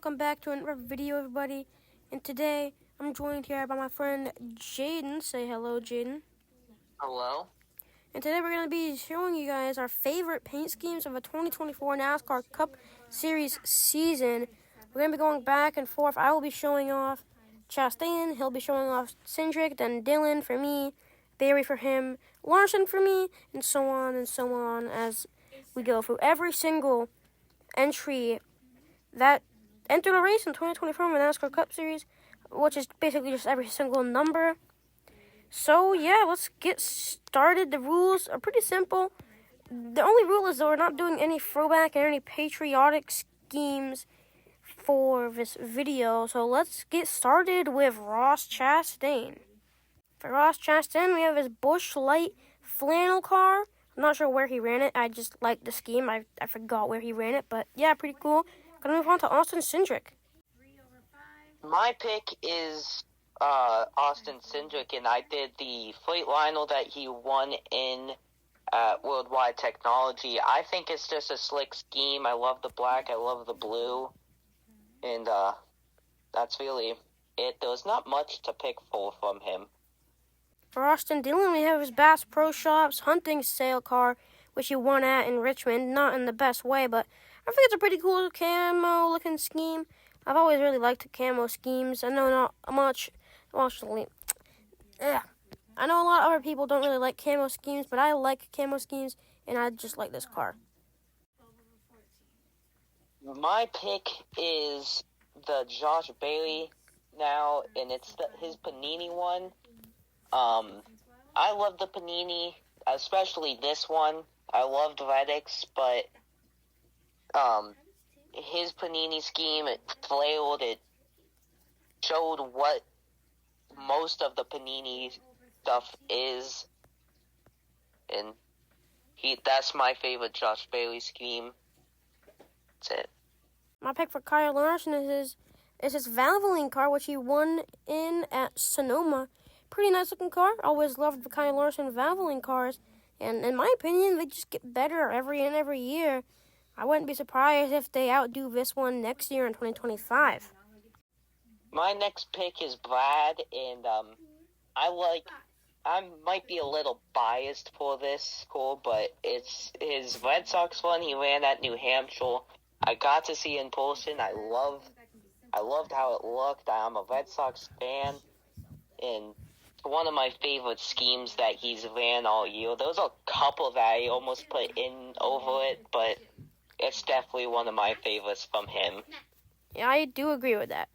welcome back to another video, everybody. And today, I'm joined here by my friend Jayden. Say hello, Jayden. Hello. And today we're going to be showing you guys our favorite paint schemes of the 2024 NASCAR Cup Series season. We're going to be going back and forth. I will be showing off Chastain. He'll be showing off Cindric, then Dylan for me, Barry for him, Larson for me, and so on as we go through every single entry that entered a race in 2024 in the NASCAR Cup Series, which is basically just every single number. So, yeah, let's get started. The rules are pretty simple. The only rule is that we're not doing any throwback and any patriotic schemes for this video. So, let's get started with Ross Chastain. For Ross Chastain, we have his Busch Light flannel car. I'm not sure where he ran it. I just like the scheme. I forgot where he ran it, but yeah, pretty cool. Gonna move on to Austin Cindric. My pick is Austin Cindric, and I did the Freightliner that he won in Worldwide Technology. I think it's just a slick scheme. I love the black. I love the blue. And that's really it. There's not much to pick for from him. For Austin Dillon, we have his Bass Pro Shops hunting sale car, which he won at in Richmond. Not in the best way, but I think it's a pretty cool camo-looking scheme. I've always really liked camo schemes. I know not much. Actually, I know a lot of other people don't really like camo schemes, but I like camo schemes, and I just like this car. My pick is the Josh Bailey now, and it's his Panini one. I love the Panini, especially this one. I loved Reddix, but his Panini scheme, it flailed. It showed what most of the Panini stuff is, and that's my favorite Josh Bailey scheme. That's it. My pick for Kyle Larson is his Valvoline car, which he won in at Sonoma. Pretty nice looking car. Always loved the Kyle Larson Valvoline cars, and in my opinion, they just get better every year. I wouldn't be surprised if they outdo this one next year in 2025. My next pick is Brad, and I might be a little biased for this score, but it's his Red Sox one. He ran at New Hampshire. I got to see in person. I loved how it looked. I'm a Red Sox fan, and one of my favorite schemes that he's ran all year. There was a couple that I almost put in over it, but it's definitely one of my favorites from him. Yeah, I do agree with that.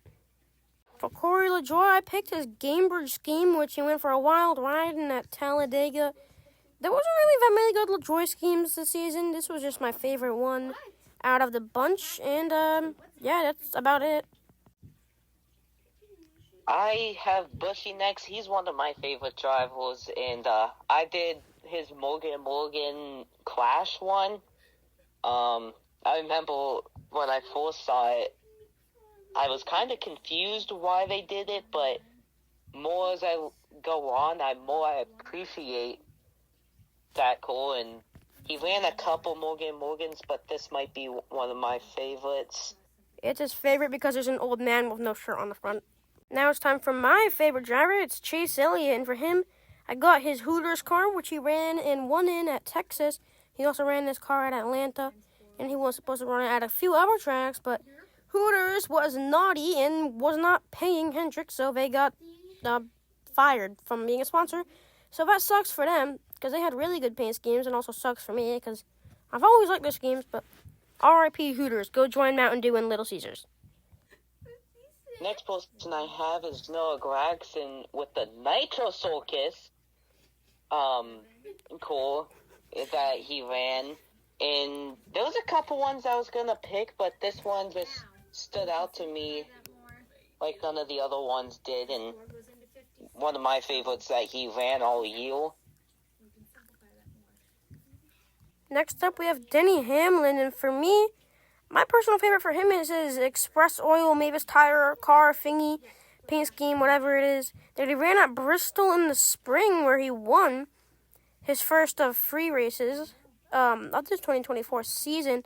For Corey LaJoie, I picked his Gamebridge scheme, which he went for a wild ride in at Talladega. There wasn't really that many good LaJoie schemes this season. This was just my favorite one out of the bunch, and yeah, that's about it. I have Bushy next. He's one of my favorite drivers, and I did his Morgan Clash one. I remember when I first saw it, I was kind of confused why they did it, but more as I go on, I appreciate that car, and he ran a couple Morgans, but this might be one of my favorites. It's his favorite because there's an old man with no shirt on the front. Now it's time for my favorite driver. It's Chase Elliott, and for him, I got his Hooters car, which he ran and won in at Texas. He also ran this car at Atlanta, and he was supposed to run it at a few other tracks, but Hooters was naughty and was not paying Hendrick, so they got fired from being a sponsor. So that sucks for them, because they had really good paint schemes, and also sucks for me, because I've always liked their schemes, but RIP Hooters, go join Mountain Dew and Little Caesars. Next person I have is Noah Gragson with the Nitro Circus car that he ran. And there was a couple ones I was going to pick, but this one just stood out to me like none of the other ones did, and one of my favorites that he ran all year. Next up, we have Denny Hamlin, and for me, my personal favorite for him is his Express Oil Mavis Tire car thingy, paint scheme, whatever it is, that he ran at Bristol in the spring, where he won his first of 3 races of this 2024 season.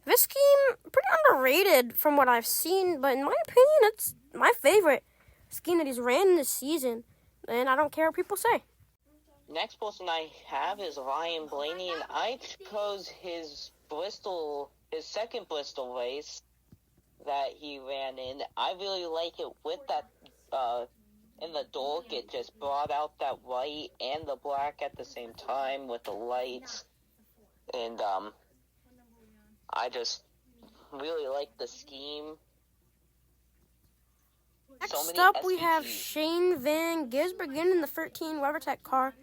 This scheme, pretty underrated from what I've seen, but in my opinion, it's my favorite scheme that he's ran this season, and I don't care what people say. Next person I have is Ryan Blaney, and I chose his second Bristol race that he ran in. I really like it with that, in the dark, it just brought out that white and the black at the same time with the lights, and, I just really like the scheme. Next up, we have Shane Van Gisbergen in the 13 WeatherTech car,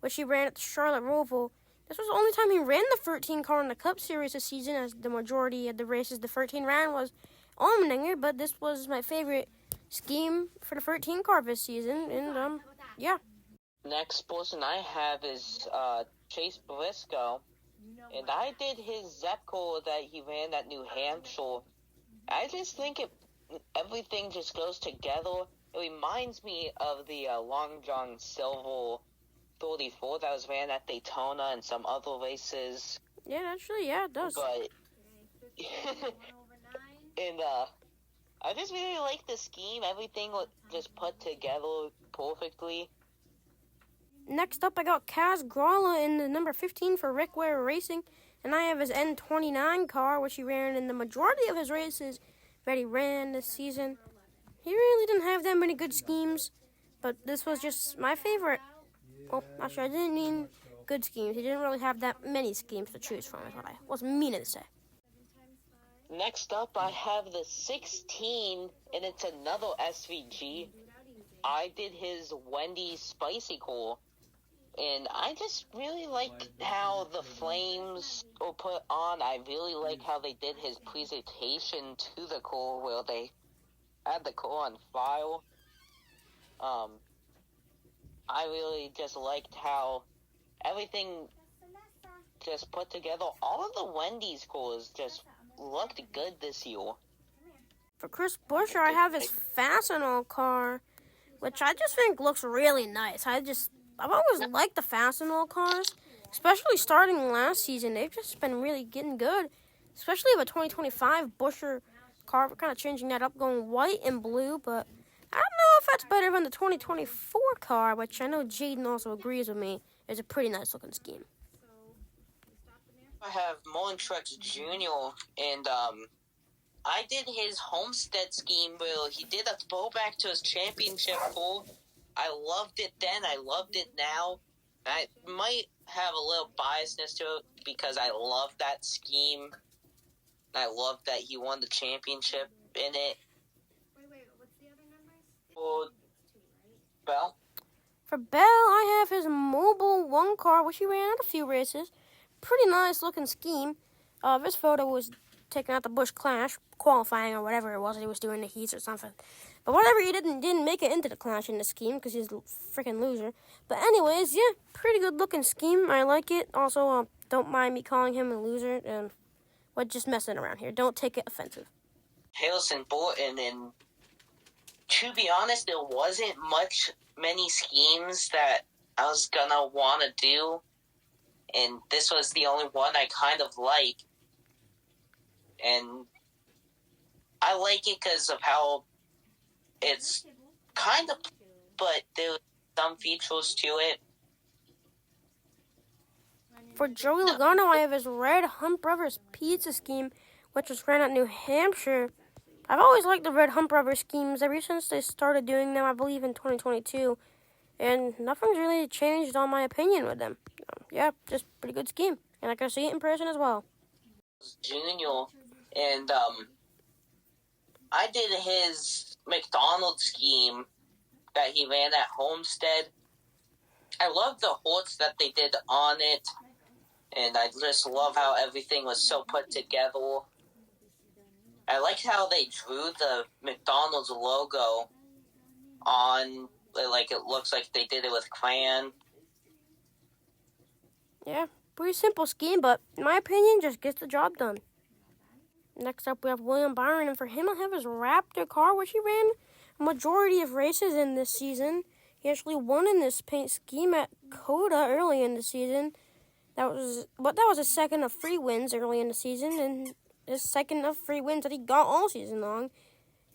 which he ran at the Charlotte Roval. This was the only time he ran the 13 car in the Cup Series this season, as the majority of the races the 13 ran was Allmendinger, but this was my favorite scheme for the 13 car this season, and, yeah. Next person I have is Chase Briscoe, and I did his Zepco that he ran at New Hampshire. I just think everything just goes together. It reminds me of the Long John Silver 34 that was ran at Daytona and some other races. Yeah, actually, yeah, it does. But, and, I just really like the scheme. Everything was just put together perfectly. Next up, I got Kaz Gralla in the number 15 for Rick Ware Racing, and I have his N29 car, which he ran in the majority of his races that he ran this season. He really didn't have that many good schemes, but this was just my favorite. Well, actually, I didn't mean good schemes. He didn't really have that many schemes to choose from, is what I was meaning to say. Next up, I have the 16, and it's another SVG. I did his Wendy's Spicy Core, and I just really like how the flames were put on. I really like how they did his presentation to the core, where they had the core on file. I really just liked how everything just put together. All of the Wendy's cores just looked good this year. For Chris Buescher, I have his Fastenal car, which I just think looks really nice. I've always liked the Fastenal cars, especially starting last season. They've just been really getting good, especially with 2025 Buescher car. We're kind of changing that up, going white and blue, but I don't know if that's better than the 2024 car, which I know Jayden also agrees with me. It's a pretty nice looking scheme. I have Mullen Truex Jr., and I did his Homestead scheme where he did a throwback to his championship pool. I loved it then, I loved it now. I might have a little biasness to it because I love that scheme. I love that he won the championship in it. Wait, what's the other numbers? For Bell? For Bell, I have his Mobile 1 car, which he ran at a few races. Pretty nice looking scheme. This photo was taken out the Busch Clash, qualifying or whatever it was he was doing, the heats or something. But whatever, he didn't make it into the Clash in the scheme because he's a freaking loser. But anyways, yeah, pretty good looking scheme. I like it. Also, don't mind me calling him a loser. And we're just messing around here. Don't take it offensive. Harrison Burton, and to be honest, there wasn't many schemes that I was gonna want to do, and this was the only one I kind of like. And I like it because of how it's kind of, but there's some features to it. For Joey Logano, I have his Red Hump Brothers pizza scheme, which was ran at New Hampshire. I've always liked the Red Hump Brothers schemes ever since they started doing them, I believe, in 2022. And nothing's really changed on my opinion with them. Yeah, just pretty good scheme. And I can see it in person as well. Junior, and I did his McDonald's scheme that he ran at Homestead. I love the horse that they did on it, and I just love how everything was so put together. I like how they drew the McDonald's logo on, like it looks like they did it with crayon. Yeah, pretty simple scheme, but in my opinion, just gets the job done. Next up, we have William Byron, and for him, I have his Raptor car, which he ran a majority of races in this season. He actually won in this paint scheme at Coda early in the season. That was his second of 3 wins early in the season, and his second of 3 wins that he got all season long.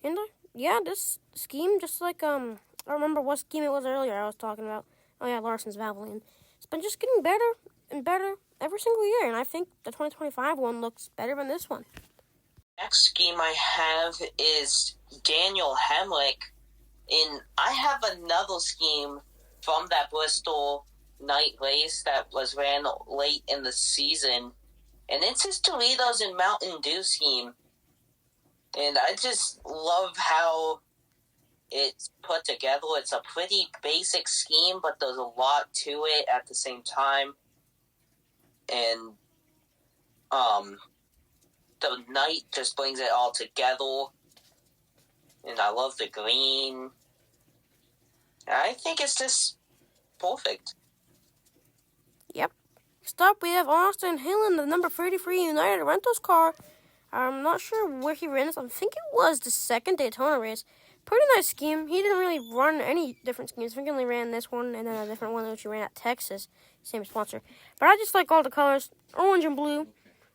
And yeah, this scheme, just like I don't remember what scheme it was earlier I was talking about. Oh yeah, Larson's Valvoline. It's been just getting better and better every single year, and I think the 2025 one looks better than this one. Next scheme I have is Daniel Hemrick, and I have another scheme from that Bristol night race that was ran late in the season, and it's his Doritos and Mountain Dew scheme. And I just love how it's put together. It's a pretty basic scheme, but there's a lot to it at the same time. And the night just brings it all together. And I love the green. I think it's just perfect. Yep. Next up, we have Austin Hill in the number 33 United Rentals car. I'm not sure where he ran this. I think it was the second Daytona race. Pretty nice scheme. He didn't really run any different schemes. I think he only ran this one and then a different one which he ran at Texas. Same sponsor. But I just like all the colors. Orange and blue.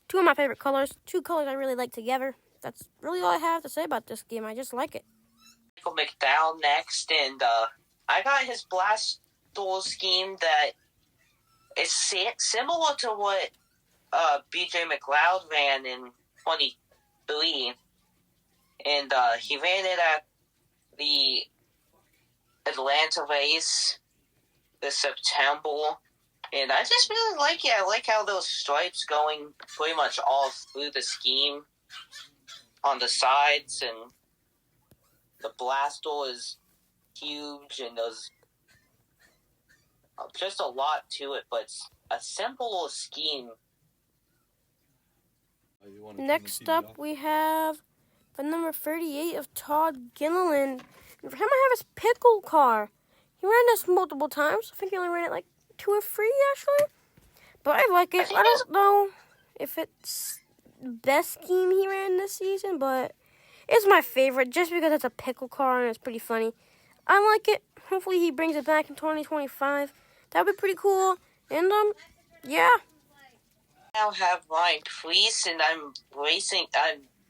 2 of my favorite colors. 2 colors I really like together. That's really all I have to say about this game. I just like it. Michael McDowell next, and I got his blast door scheme that is similar to what BJ McLeod ran in 23, and he ran it at the Atlanta race this September, and I just really like it. I like how those stripes going pretty much all through the scheme on the sides, and the blast door is huge, and there's just a lot to it, but it's a simple scheme. Next up, we have the number 38 of Todd Gilliland. And for him, I have his pickle car. He ran this multiple times. I think he only ran it like 2 or 3, actually. But I like it. I don't know if it's the best scheme he ran this season, but it's my favorite just because it's a pickle car and it's pretty funny. I like it. Hopefully he brings it back in 2025. That would be pretty cool. And, yeah. Now have Ryan Preece, and I'm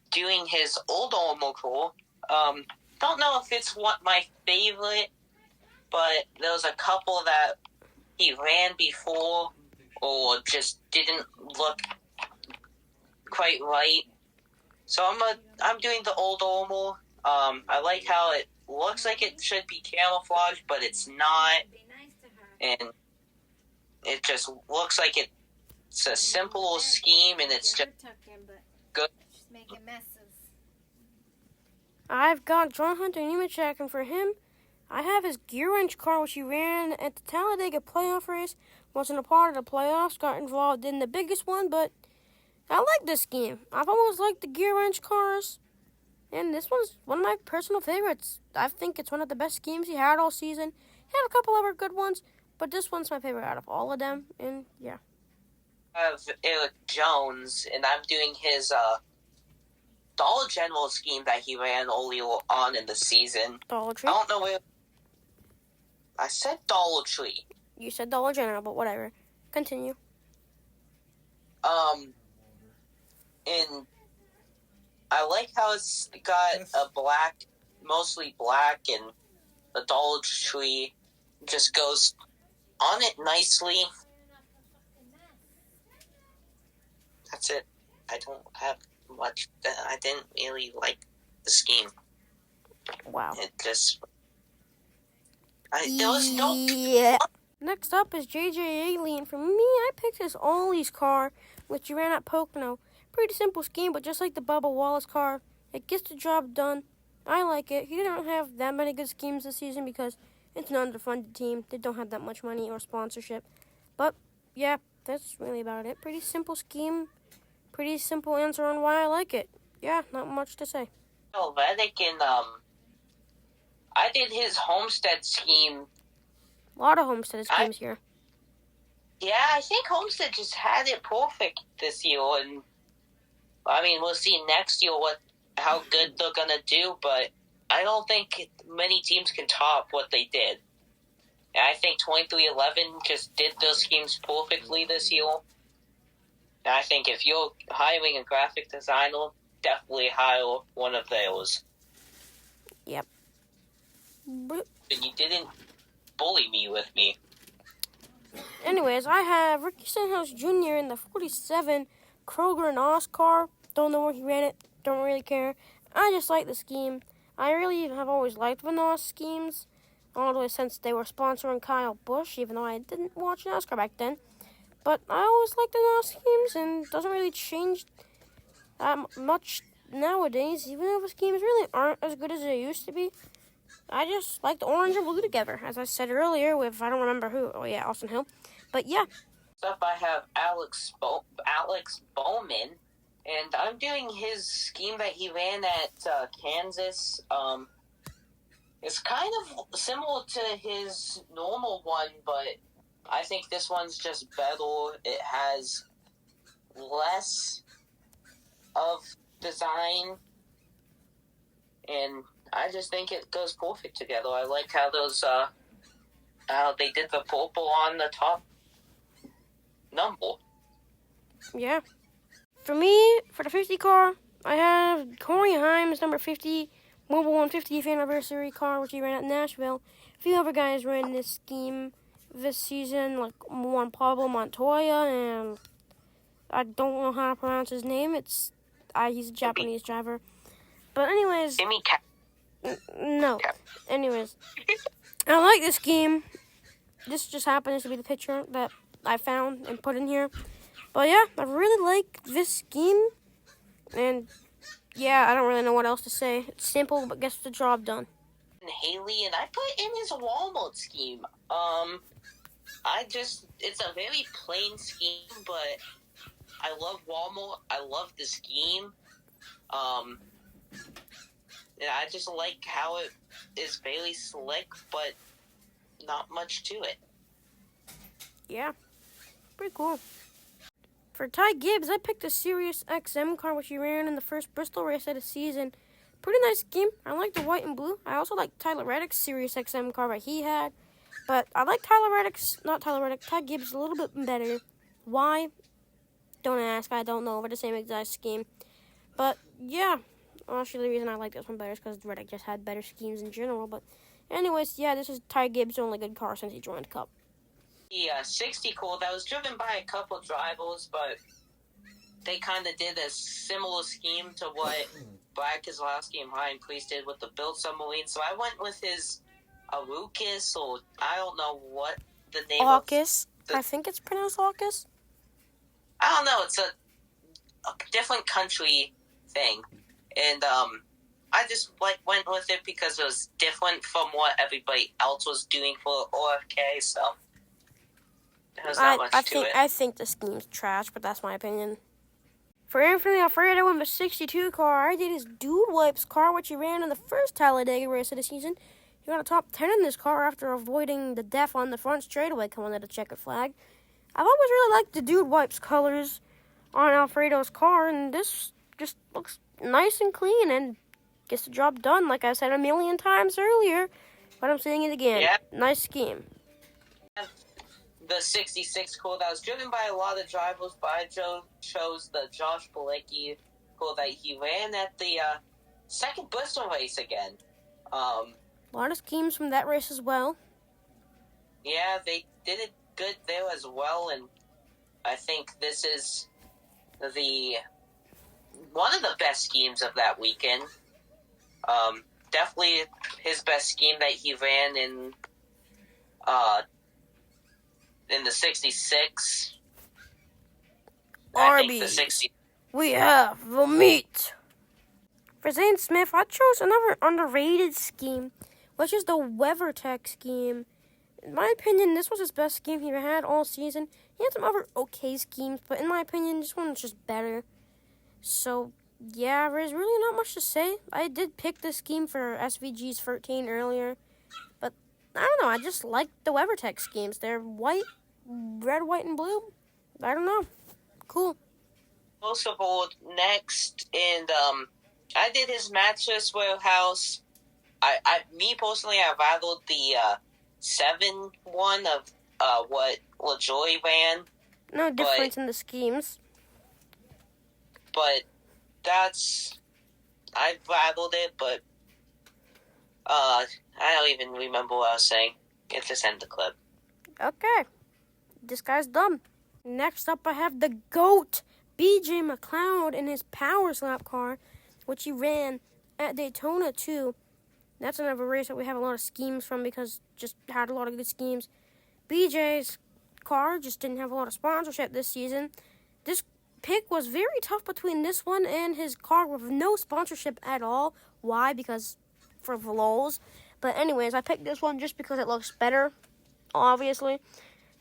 doing his old Oracle. Don't know if it's my favorite, but there's a couple that he ran before or just didn't look quite right. So I'm doing the old Oracle. I like how it looks like it should be camouflage, but it's not, and it just looks like it's a simple scheme, and it's just good. I've got John Hunter Nemechek, and for him, I have his gear wrench car, which he ran at the Talladega playoff race. Wasn't a part of the playoffs, got involved in the biggest one, but I like this scheme. I've always liked the gear wrench cars, and this one's one of my personal favorites. I think it's one of the best schemes he had all season. He had a couple other good ones, but this one's my favorite out of all of them, and yeah. I have Eric Jones, and I'm doing his Dollar General scheme that he ran early on in the season. Dollar Tree? I don't know where... I said Dollar Tree. You said Dollar General, but whatever. Continue. And I like how it's got a black, mostly black, and the Dollar Tree just goes on it nicely. That's it. I don't have much. I didn't really like the scheme. Wow. It just... there was no... Yeah. Next up is JJ Alien. For me, I picked his Ollie's car, which he ran at Pocono. Pretty simple scheme, but just like the Bubba Wallace car, it gets the job done. I like it. He didn't have that many good schemes this season because it's an underfunded team. They don't have that much money or sponsorship. But, yeah, that's really about it. Pretty simple scheme. Pretty simple answer on why I like it. Yeah, not much to say. Helvetic, and I did his Homestead scheme. A lot of Homestead schemes here. Yeah, I think Homestead just had it perfect this year, and I mean, we'll see next year how good they're gonna do, but I don't think many teams can top what they did. And I think 2311 just did those schemes perfectly this year. And I think if you're hiring a graphic designer, definitely hire one of those. Yep. But But you didn't bully me with me. anyways, I have Ricky Stenhouse Jr. in the 47 Kroger NASCAR. Don't know where he ran it. Don't really care. I just like the scheme. I really have always liked the NAS schemes, all the way since they were sponsoring Kyle Busch, even though I didn't watch NASCAR back then. But I always liked the NAS schemes, and it doesn't really change that much nowadays, even though the schemes really aren't as good as they used to be. I just like the orange and blue together, as I said earlier with, I don't remember who. Oh, yeah, Austin Hill. But, yeah. Stuff I have Alex Bowman, and I'm doing his scheme that he ran at Kansas. It's kind of similar to his normal one, but I think this one's just better. It has less of design, and I just think it goes perfect together. I like how how they did the purple on the top number. Yeah. For me, for the 50 car, I have Corey Himes, number 50, Mobile 150th anniversary car, which he ran at Nashville. A few other guys ran this scheme this season, like Juan Pablo Montoya, and I don't know how to pronounce his name. He's a Japanese driver. But anyways, no. Anyways, I like this scheme. This just happens to be the picture that I found and put in here. But yeah, I really like this scheme. And yeah, I don't really know what else to say. It's simple, but gets the job done. Haley, and I put in his Walmart scheme. It's a very plain scheme, but I love Walmart. I love the scheme. And I just like how it is very slick, but not much to it. Yeah, pretty cool. For Ty Gibbs, I picked a Sirius XM car, which he ran in the first Bristol race of the season. Pretty nice scheme. I like the white and blue. I also like Tyler Reddick's Sirius XM car that he had. But I like Ty Gibbs a little bit better. Why? Don't ask. I don't know. Over the same exact scheme. But yeah, actually the reason I like this one better is because Reddick just had better schemes in general. But anyways, yeah, this is Ty Gibbs' only good car since he joined Cup. The 60 core that was driven by a couple drivers, but they kind of did a similar scheme to what Brad Keselowski and Ryan Preece did with the Build Submarine. So I went with his Arukis, or I don't know what the name Aukus. I think it's pronounced Aukus. I don't know. It's a different country thing. And I just went with it because it was different from what everybody else was doing for OFK, so there's not much to it. I think the scheme's trash, but that's my opinion. For Anthony Alfredo in the 62 car, I did his Dude Wipes car, which he ran in the first Talladega race of the season. He got a top 10 in this car after avoiding the death on the front straightaway coming at a checkered flag. I've always really liked the Dude Wipes colors on Alfredo's car, and this just looks nice and clean and gets the job done, like I said a million times earlier, but I'm saying it again. Yeah. Nice scheme. The 66 core that was driven by a lot of drivers, but I chose the Josh Bilicki core that he ran at the second Bristol race again. A lot of schemes from that race as well. Yeah, they did it good there as well, and I think this is one of the best schemes of that weekend. Definitely his best scheme that he ran in the 66. I think the 60. We have the meat. For Zane Smith, I chose another underrated scheme, which is the WeatherTech scheme. In my opinion, this was his best scheme he had all season. He had some other okay schemes, but in my opinion, this one was just better. So, yeah, there's really not much to say. I did pick this scheme for SVG's 13 earlier, but I don't know. I just like the WeatherTech schemes. They're red, white, and blue. I don't know. Cool. Most of all, next, and I did his mattress warehouse. Me personally, I rattled the 7-1 of what LaJoy ran. No difference in the schemes. but I rattled it, but I don't even remember what I was saying. It just ended the clip. Okay. This guy's dumb. Next up, I have the GOAT, BJ McLeod, in his Power Slap car, which he ran at Daytona, too. That's another race that we have a lot of schemes from because just had a lot of good schemes. BJ's car just didn't have a lot of sponsorship this season. This pick was very tough between this one and his car with no sponsorship at all. Why? Because for the lulz. But anyways, I picked this one just because it looks better, obviously.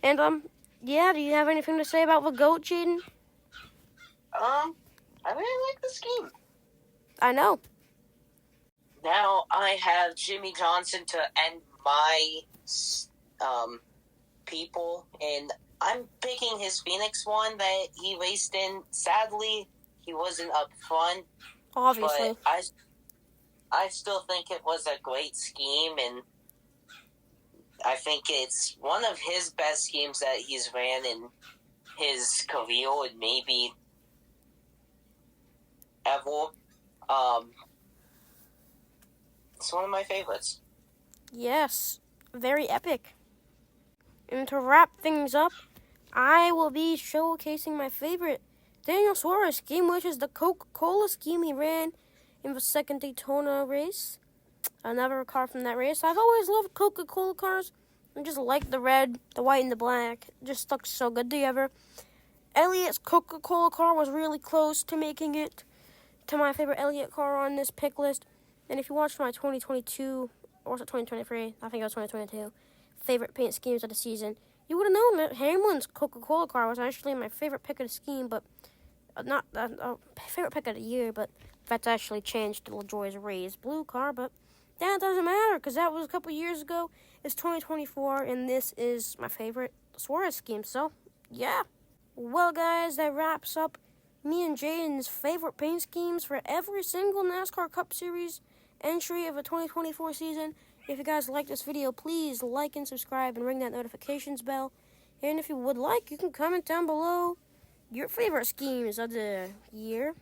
And yeah, do you have anything to say about the GOAT, Jayden? I really like the scheme. I know. Now I have Jimmy Johnson to end my people, and I'm picking his Phoenix one that he raced in. Sadly, he wasn't up front, Obviously. but I still think it was a great scheme, and I think it's one of his best schemes that he's ran in his career, and maybe ever. It's one of my favorites. Yes, very epic. And to wrap things up, I will be showcasing my favorite Daniel Suarez scheme, which is the Coca-Cola scheme he ran in the second Daytona race. Another car from that race. I've always loved Coca-Cola cars. I just like the red, the white, and the black. It just looks so good together. Elliott's Coca-Cola car was really close to making it to my favorite Elliott car on this pick list. And if you watched my 2022, or was it 2023? I think it was 2022, favorite paint schemes of the season, you would have known that Hamlin's Coca-Cola car was actually my favorite pick of the scheme, but not favorite pick of the year, but that's actually changed to LaJoy's Rays blue car, but that doesn't matter because that was a couple years ago. It's 2024, and this is my favorite Suarez scheme, so yeah. Well, guys, that wraps up me and Jayden's favorite paint schemes for every single NASCAR Cup Series entry of the 2024 season. If you guys like this video, please like and subscribe and ring that notifications bell. And if you would like, you can comment down below your favorite schemes of the year.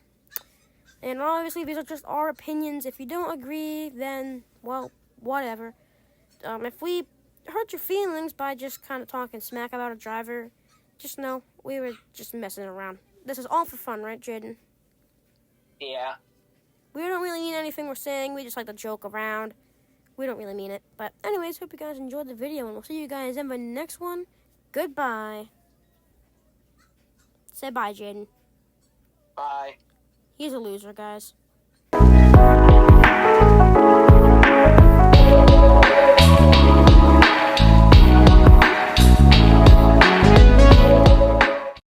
And obviously, these are just our opinions. If you don't agree, then, well, whatever. If we hurt your feelings by just kind of talking smack about a driver, just know we were just messing around. This is all for fun, right, Jayden? Yeah. We don't really mean anything we're saying. We just like to joke around. We don't really mean it. But anyways, hope you guys enjoyed the video, and we'll see you guys in the next one. Goodbye. Say bye, Jayden. Bye. He's a loser, guys.